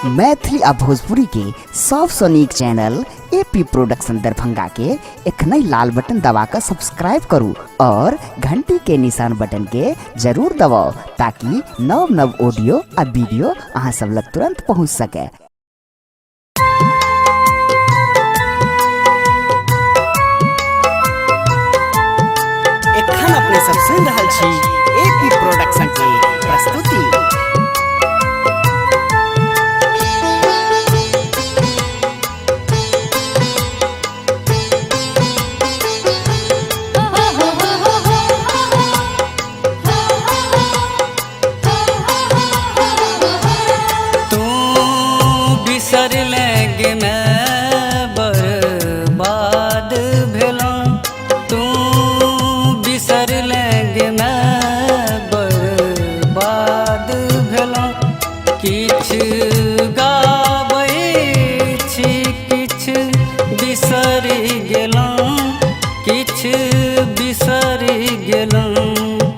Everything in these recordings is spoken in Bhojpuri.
मैथिली आ भोजपुरी के सबसे नीक चैनल एपी प्रोडक्शन दरभंगा के एखनई लाल बटन दबाकर सब्सक्राइब करू और घंटी के निशान बटन के जरूर दबाओ ताकि नव नव ऑडियो आ वीडियो अहाँ सब लग तुरंत पहुँच सके। एखन अपने सब सुन रहल छी एपी प्रोडक्शन के प्रस्तुति। बिसर लेंगे मैं बर्बाद भेलौं, तू बिसर लेंगे मैं बर्बाद भेलौं। किछ गाबै छी किछ बिसरि गेलौं, किछ बिसरि गेलौं।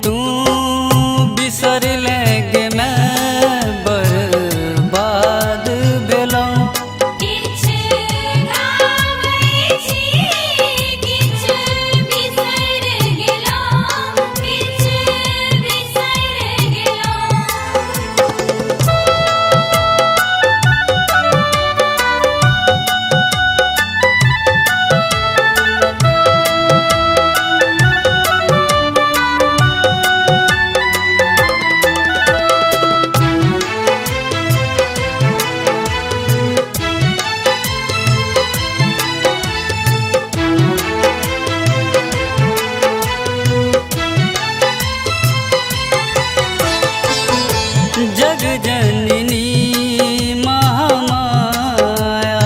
तू बिसर लेंगे मैं बर्बाद भेलौं। किछ गाबै छी किछ बिसर गेलौं, किछ बिसर गेलौं। जग जननी महामाया,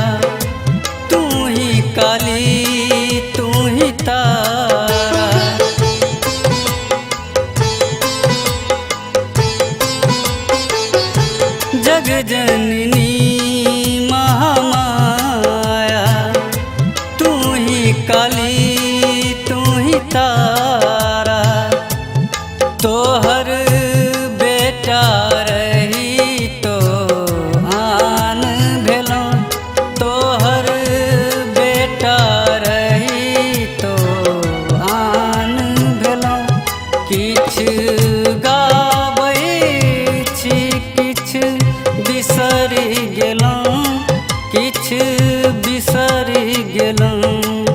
तू ही काली तू ही तारा। जग जननी महामाया, तू ही काली तू ही तारा। तोहर बेटा रही तो आन भेलौं, तोहर बेटा रही तो आन भेलौं। किछ गाबै छी किछ बिसरि गेलौं, किछ बिसरि गेलौं।